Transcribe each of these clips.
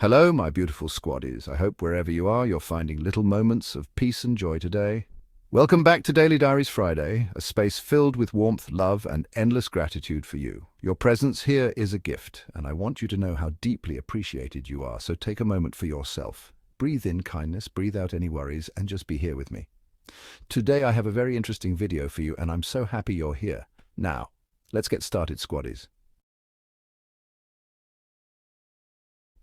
Hello, my beautiful squaddies. I hope wherever you are, you're finding little moments of peace and joy today. Welcome back to Daily Diaries Friday, a space filled with warmth, love, and endless gratitude for you. Your presence here is a gift, and I want you to know how deeply appreciated you are, so take a moment for yourself. Breathe in kindness, breathe out any worries, and just be here with me. Today I have a very interesting video for you, and I'm so happy you're here. Now, let's get started, squaddies.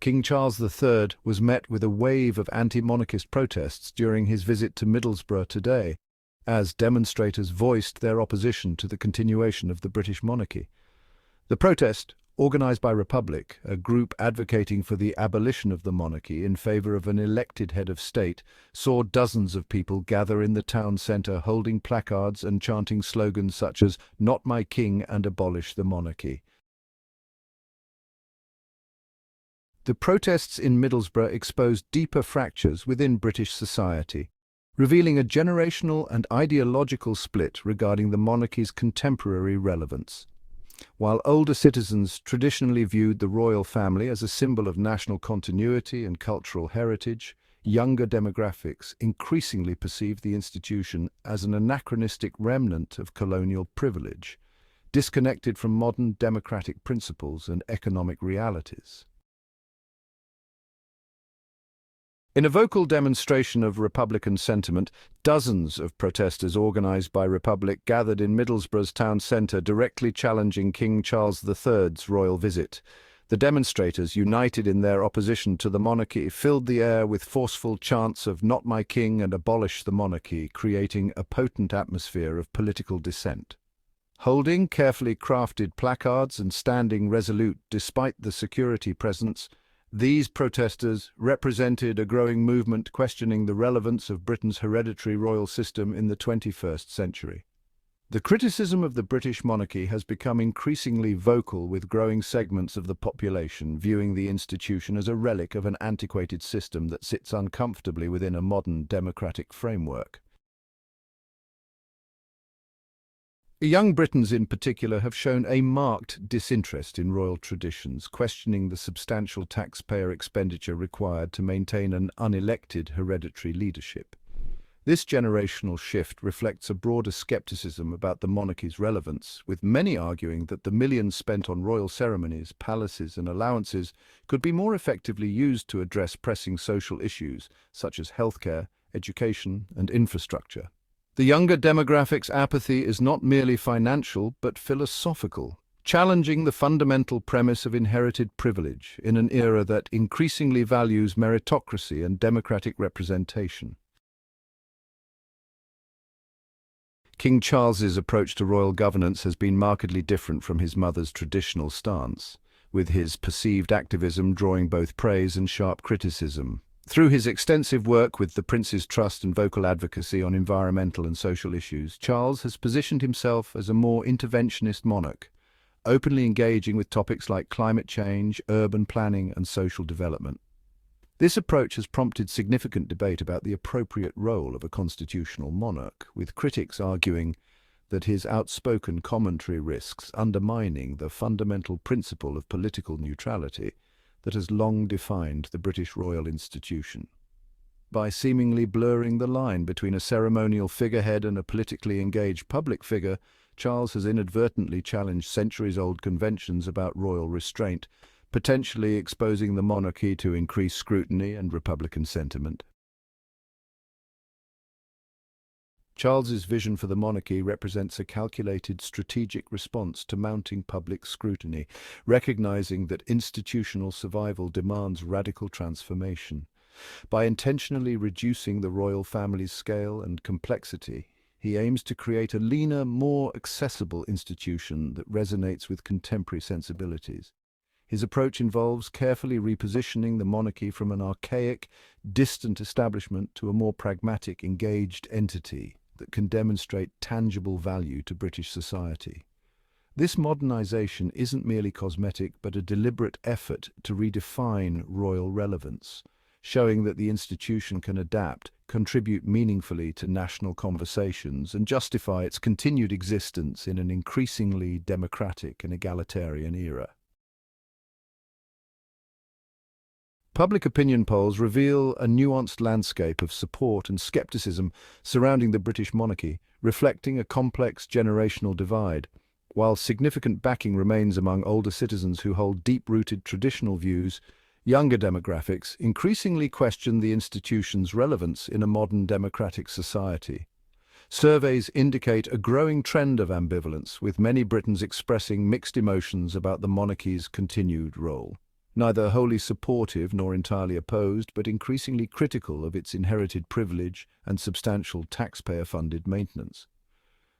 King Charles III was met with a wave of anti-monarchist protests during his visit to Middlesbrough today, as demonstrators voiced their opposition to the continuation of the British monarchy. The protest, organised by Republic, a group advocating for the abolition of the monarchy in favour of an elected head of state, saw dozens of people gather in the town centre holding placards and chanting slogans such as "Not my king" and "Abolish the monarchy." The protests in Middlesbrough exposed deeper fractures within British society, revealing a generational and ideological split regarding the monarchy's contemporary relevance. While older citizens traditionally viewed the royal family as a symbol of national continuity and cultural heritage, younger demographics increasingly perceived the institution as an anachronistic remnant of colonial privilege, disconnected from modern democratic principles and economic realities. In a vocal demonstration of Republican sentiment, dozens of protesters organised by Republic gathered in Middlesbrough's town centre, directly challenging King Charles III's royal visit. The demonstrators, united in their opposition to the monarchy, filled the air with forceful chants of "Not my king" and "Abolish the monarchy," creating a potent atmosphere of political dissent. Holding carefully crafted placards and standing resolute despite the security presence, these protesters represented a growing movement questioning the relevance of Britain's hereditary royal system in the 21st century. The criticism of the British monarchy has become increasingly vocal, with growing segments of the population viewing the institution as a relic of an antiquated system that sits uncomfortably within a modern democratic framework. Young Britons in particular have shown a marked disinterest in royal traditions, questioning the substantial taxpayer expenditure required to maintain an unelected hereditary leadership. This generational shift reflects a broader skepticism about the monarchy's relevance, with many arguing that the millions spent on royal ceremonies, palaces and allowances could be more effectively used to address pressing social issues such as healthcare, education and infrastructure. The younger demographic's apathy is not merely financial but philosophical, challenging the fundamental premise of inherited privilege in an era that increasingly values meritocracy and democratic representation. King Charles's approach to royal governance has been markedly different from his mother's traditional stance, with his perceived activism drawing both praise and sharp criticism. Through his extensive work with the Prince's Trust and vocal advocacy on environmental and social issues, Charles has positioned himself as a more interventionist monarch, openly engaging with topics like climate change, urban planning and social development. This approach has prompted significant debate about the appropriate role of a constitutional monarch, with critics arguing that his outspoken commentary risks undermining the fundamental principle of political neutrality that has long defined the British royal institution. By seemingly blurring the line between a ceremonial figurehead and a politically engaged public figure, Charles has inadvertently challenged centuries-old conventions about royal restraint, potentially exposing the monarchy to increased scrutiny and Republican sentiment. Charles's vision for the monarchy represents a calculated strategic response to mounting public scrutiny, recognizing that institutional survival demands radical transformation. By intentionally reducing the royal family's scale and complexity, he aims to create a leaner, more accessible institution that resonates with contemporary sensibilities. His approach involves carefully repositioning the monarchy from an archaic, distant establishment to a more pragmatic, engaged entity that can demonstrate tangible value to British society. This modernization isn't merely cosmetic, but a deliberate effort to redefine royal relevance, showing that the institution can adapt, contribute meaningfully to national conversations, and justify its continued existence in an increasingly democratic and egalitarian era. Public opinion polls reveal a nuanced landscape of support and skepticism surrounding the British monarchy, reflecting a complex generational divide. While significant backing remains among older citizens who hold deep-rooted traditional views, younger demographics increasingly question the institution's relevance in a modern democratic society. Surveys indicate a growing trend of ambivalence, with many Britons expressing mixed emotions about the monarchy's continued role. Neither wholly supportive nor entirely opposed, but increasingly critical of its inherited privilege and substantial taxpayer-funded maintenance.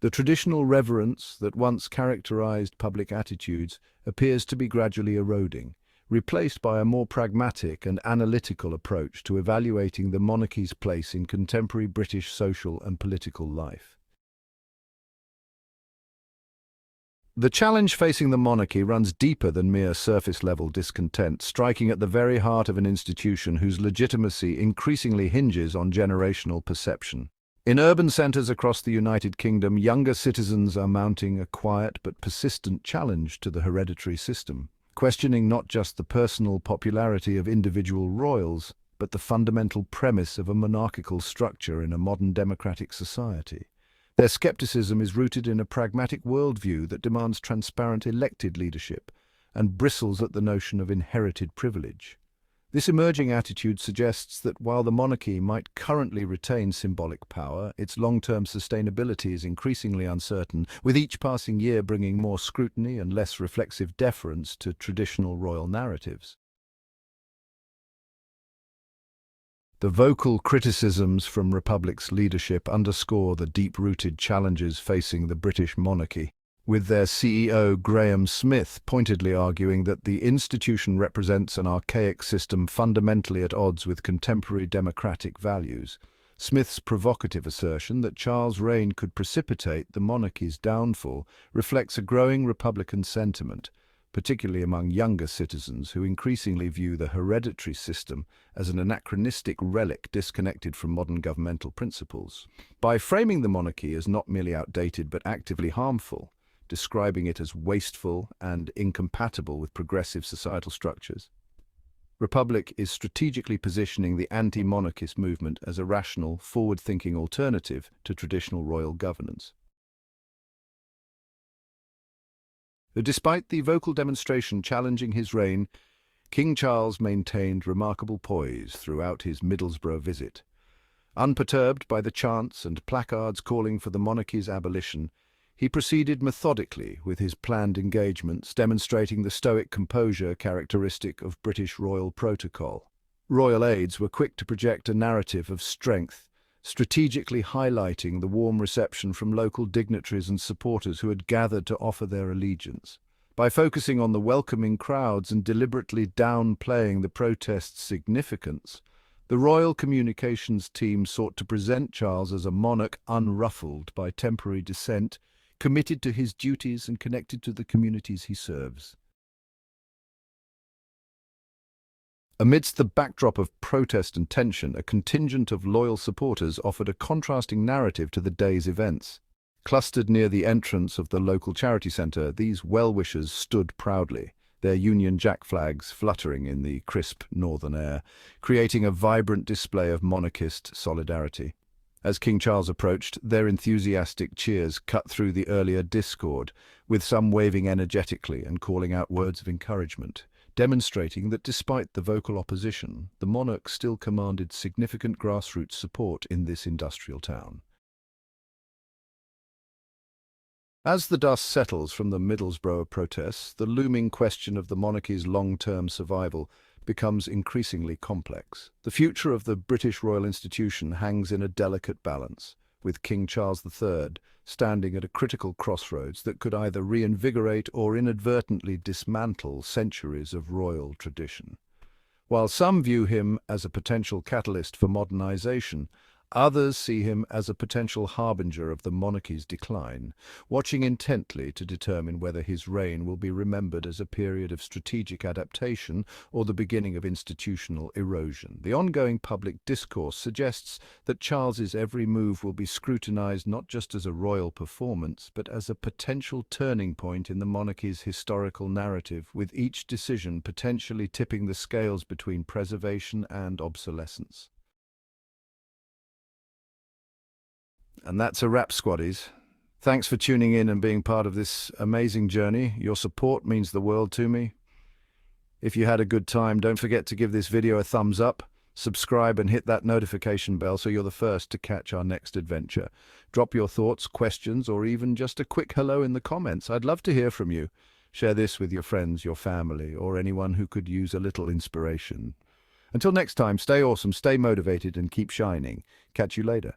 The traditional reverence that once characterized public attitudes appears to be gradually eroding, replaced by a more pragmatic and analytical approach to evaluating the monarchy's place in contemporary British social and political life. The challenge facing the monarchy runs deeper than mere surface-level discontent, striking at the very heart of an institution whose legitimacy increasingly hinges on generational perception. In urban centres across the United Kingdom, younger citizens are mounting a quiet but persistent challenge to the hereditary system, questioning not just the personal popularity of individual royals, but the fundamental premise of a monarchical structure in a modern democratic society. Their skepticism is rooted in a pragmatic worldview that demands transparent elected leadership and bristles at the notion of inherited privilege. This emerging attitude suggests that while the monarchy might currently retain symbolic power, its long-term sustainability is increasingly uncertain, with each passing year bringing more scrutiny and less reflexive deference to traditional royal narratives. The vocal criticisms from Republic's leadership underscore the deep-rooted challenges facing the British monarchy, with their CEO Graham Smith pointedly arguing that the institution represents an archaic system fundamentally at odds with contemporary democratic values. Smith's provocative assertion that Charles' reign could precipitate the monarchy's downfall reflects a growing Republican sentiment, particularly among younger citizens who increasingly view the hereditary system as an anachronistic relic disconnected from modern governmental principles. By framing the monarchy as not merely outdated but actively harmful, describing it as wasteful and incompatible with progressive societal structures, Republic is strategically positioning the anti-monarchist movement as a rational, forward-thinking alternative to traditional royal governance. Despite the vocal demonstration challenging his reign, King Charles maintained remarkable poise throughout his Middlesbrough visit. Unperturbed by the chants and placards calling for the monarchy's abolition, he proceeded methodically with his planned engagements, demonstrating the stoic composure characteristic of British royal protocol. Royal aides were quick to project a narrative of strength, strategically highlighting the warm reception from local dignitaries and supporters who had gathered to offer their allegiance. By focusing on the welcoming crowds and deliberately downplaying the protest's significance, the royal communications team sought to present Charles as a monarch unruffled by temporary dissent, committed to his duties and connected to the communities he serves. Amidst the backdrop of protest and tension, a contingent of loyal supporters offered a contrasting narrative to the day's events. Clustered near the entrance of the local charity centre, these well-wishers stood proudly, their Union Jack flags fluttering in the crisp northern air, creating a vibrant display of monarchist solidarity. As King Charles approached, their enthusiastic cheers cut through the earlier discord, with some waving energetically and calling out words of encouragement, demonstrating that despite the vocal opposition, the monarch still commanded significant grassroots support in this industrial town. As the dust settles from the Middlesbrough protests, the looming question of the monarchy's long-term survival becomes increasingly complex. The future of the British royal institution hangs in a delicate balance, with King Charles III standing at a critical crossroads that could either reinvigorate or inadvertently dismantle centuries of royal tradition. While some view him as a potential catalyst for modernization, Others see him as a potential harbinger of the monarchy's decline, watching intently to determine whether his reign will be remembered as a period of strategic adaptation or the beginning of institutional erosion. The ongoing public discourse suggests that Charles's every move will be scrutinized not just as a royal performance, but as a potential turning point in the monarchy's historical narrative, with each decision potentially tipping the scales between preservation and obsolescence. And that's a wrap, squaddies. Thanks for tuning in and being part of this amazing journey. Your support means the world to me. If you had a good time, don't forget to give this video a thumbs up, subscribe and hit that notification bell so you're the first to catch our next adventure. Drop your thoughts, questions, or even just a quick hello in the comments. I'd love to hear from you. Share this with your friends, your family, or anyone who could use a little inspiration. Until next time, stay awesome, stay motivated, and keep shining. Catch you later.